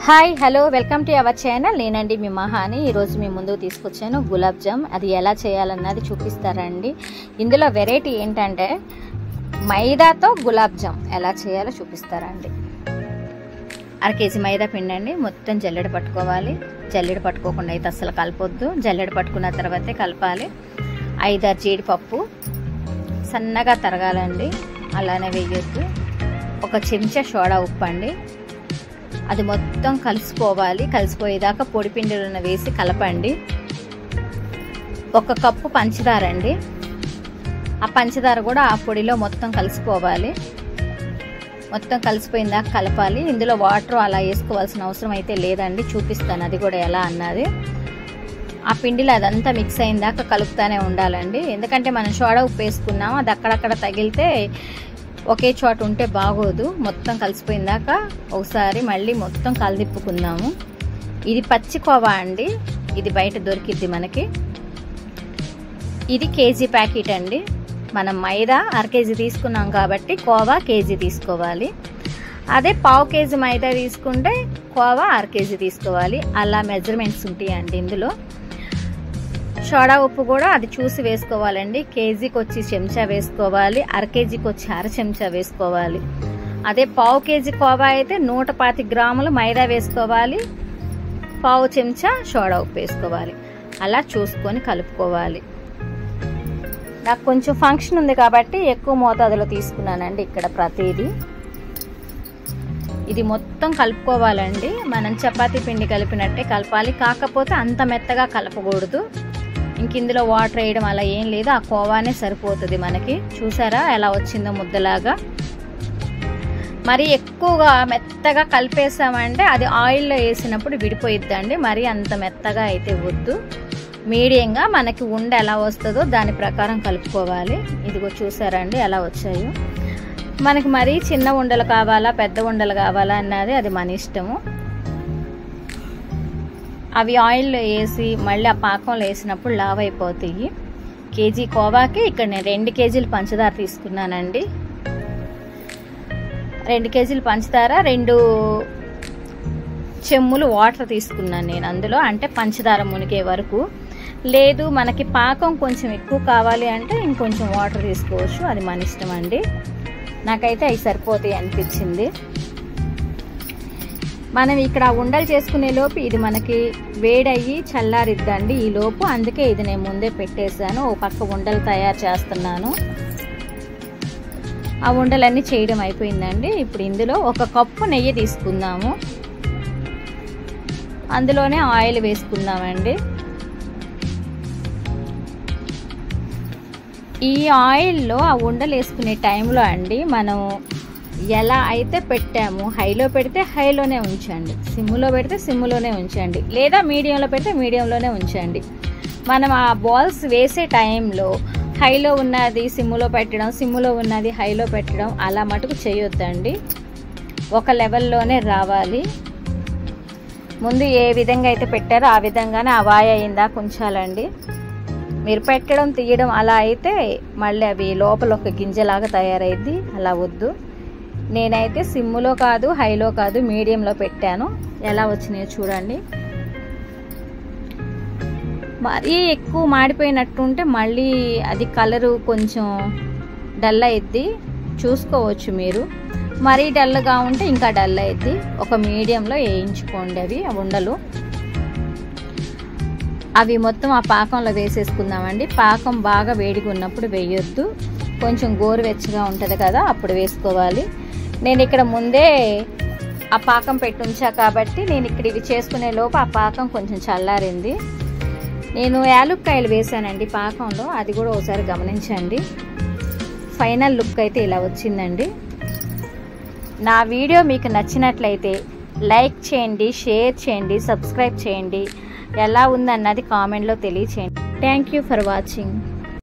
Hi hello welcome to our channel. నేనండి మీ మహాని. ఈరోజు మీ ముందుకు తీసుకొచ్చాను గులాబ్ జామ్. అది ఎలా చేయాలన్నది చూపిస్తారండి. ఇందులో వెరైటీ ఏంటంటే మైదాతో గులాబ్ జామ్ ఎలా చేయాలో చూపిస్తారండి. 1/2 కేజీ మైదా పిండి అండి. మొత్తం జల్లెడ పట్టుకోవాలి. జల్లెడ పట్టుకోకుండా అయితే అసలు కలపొద్దు. జల్లెడ పట్టుకున్న తర్వాతే కలపాలి. 5-6 జీడిపప్పు సన్నగా తరగాలండి, అలానే వేయొద్దు. 1 చెంచా సోడా ఉప్పు అండి. అది మొత్తం కలిసిపోవాలి. కలిసిపోయేదాకా పొడి పిండిలను వేసి కలపండి. 1 కప్పు పంచదార అండి. ఆ పంచదార కూడా ఆ పొడిలో మొత్తం కలిసిపోవాలి. మొత్తం కలిసిపోయిందాక కలపాలి. ఇందులో వాటర్ అలా వేసుకోవాల్సిన అవసరం అయితే లేదండి. చూపిస్తాను అది కూడా ఎలా అన్నది. ఆ పిండిలో అదంతా మిక్స్ అయిందాక కలుపుతానే ఉండాలండి. ఎందుకంటే మనం సోడా ఉప్పు వేసుకున్నాము, అది అక్కడక్కడ తగిలితే ఒకే చోట ఉంటే బాగోదు. మొత్తం కలిసిపోయిందాక ఒకసారి మళ్ళీ మొత్తం కలదిప్పుకుందాము. ఇది పచ్చి కోవా అండి. ఇది బయట దొరికిద్ది మనకి. ఇది కేజీ ప్యాకెట్ అండి. మనం మైదా 1/2 కేజీ తీసుకున్నాం కాబట్టి కోవా కేజీ తీసుకోవాలి. అదే 1/2 కేజీ మైదా తీసుకుంటే కోవా 1/2 కేజీ తీసుకోవాలి. అలా మెజర్మెంట్స్ ఉంటాయండి. ఇందులో సోడా ఉప్పు కూడా అది చూసి వేసుకోవాలండి. కేజీకి వచ్చి చెంచా వేసుకోవాలి, 1/2 కేజీకి వచ్చి 1/2 చెంచా వేసుకోవాలి. అదే 1/2 కేజీ కోవా అయితే 125 గ్రాములు మైదా వేసుకోవాలి, 1/2 చెంచా సోడా ఉప్పు వేసుకోవాలి. అలా చూసుకొని కలుపుకోవాలి. నాకు కొంచెం ఫంక్షన్ ఉంది కాబట్టి ఎక్కువ మోతాదులో తీసుకున్నానండి ఇక్కడ ప్రతిదీ. ఇది మొత్తం కలుపుకోవాలండి. మనం చపాతీ పిండి కలిపినట్టే కలపాలి. కాకపోతే అంత మెత్తగా కలపకూడదు. ఇంక ఇందులో వాటర్ వేయడం అలా ఏం లేదు. ఆ కోవానే సరిపోతుంది మనకి. చూసారా ఎలా వచ్చిందో ముద్దలాగా. మరి ఎక్కువగా మెత్తగా కలిపేసామంటే అది ఆయిల్లో వేసినప్పుడు విడిపోయిద్దండి. మరి అంత మెత్తగా అయితే వద్దు. మీడియంగా మనకి ఉండ ఎలా వస్తుందో దాని ప్రకారం కలుపుకోవాలి. ఇదిగో చూసారండి ఎలా వచ్చాయో. మనకి మరీ చిన్న ఉండలు కావాలా పెద్ద ఉండలు కావాలా అన్నది అది మన ఇష్టము. అవి ఆయిల్లో వేసి మళ్ళీ ఆ పాకంలో వేసినప్పుడు లావ్ అయిపోతాయి. కేజీ కోవాకి ఇక్కడ నేను 2 కేజీలు పంచదార తీసుకున్నానండి. 2 కేజీలు పంచదార, 2 చెమ్ములు వాటర్ తీసుకున్నాను నేను అందులో. అంటే పంచదార మునిగే వరకు. లేదు మనకి పాకం కొంచెం ఎక్కువ కావాలి అంటే ఇంకొంచెం వాటర్ తీసుకోవచ్చు. అది మన ఇష్టం అండి. నాకైతే అవి సరిపోతాయి అనిపించింది. మనం ఇక్కడ ఉండలు చేసుకునే లోపు ఇది మనకి వేడయ్యి చల్లారిద్దండి ఈ లోపు. అందుకే ఇది నేను ముందే పెట్టేశాను. ఓ పక్క ఉండలు తయారు చేస్తున్నాను. ఆ ఉండలన్నీ చేయడం అయిపోయిందండి. ఇప్పుడు ఇందులో 1 కప్పు నెయ్యి తీసుకుందాము. అందులోనే ఆయిల్ వేసుకుందామండి. ఈ ఆయిల్లో ఆ ఉండలు వేసుకునే టైంలో అండి మనం ఎలా అయితే పెట్టాము, హైలో పెడితే హైలోనే ఉంచండి, సిమ్లో పెడితే సిమ్లోనే ఉంచండి, లేదా మీడియంలో పెడితే మీడియంలోనే ఉంచండి. మనం ఆ బాల్స్ వేసే టైంలో హైలో ఉన్నది సిమ్లో పెట్టడం, సిమ్లో ఉన్నది హైలో పెట్టడం అలా మటుకు చేయొద్దండి. ఒక లెవెల్లోనే రావాలి. ముందు ఏ విధంగా అయితే పెట్టారో ఆ విధంగానే ఆ వాయ అయిందాక ఉంచాలండి. మీరు పెట్టడం తీయడం అలా అయితే మళ్ళీ అవి లోపల ఒక గింజలాగా తయారైద్ది. అలా వద్దు. నేనైతే సిమ్లో కాదు హైలో కాదు మీడియంలో పెట్టాను. ఎలా వచ్చినాయో చూడండి. మరీ ఎక్కువ మాడిపోయినట్టుంటే మళ్ళీ అది కలరు కొంచెం డల్ అయిద్ది. చూసుకోవచ్చు మీరు. మరీ డల్గా ఉంటే ఇంకా డల్ అయిద్ది. ఒక మీడియంలో వేయించుకోండి అవి ఉండలు. అవి మొత్తం ఆ పాకంలో వేసేసుకుందామండి. పాకం బాగా వేడిగా ఉన్నప్పుడు వేయొద్దు. కొంచెం గోరువెచ్చగా ఉంటుంది కదా అప్పుడు వేసుకోవాలి. నేను ఇక్కడ ముందే ఆ పాకం పెట్టి ఉంచా కాబట్టి నేను ఇక్కడ ఇవి చేసుకునే లోపు ఆ పాకం కొంచెం చల్లారింది. నేను యాలుక్కాయలు వేసానండి పాకంలో. అది కూడా ఒకసారి గమనించండి. ఫైనల్ లుక్ అయితే ఇలా వచ్చిందండి. నా వీడియో మీకు నచ్చినట్లయితే లైక్ చేయండి, షేర్ చేయండి, సబ్స్క్రైబ్ చేయండి. ఎలా ఉందన్నది కామెంట్లో తెలియచేయండి. Thank you for watching.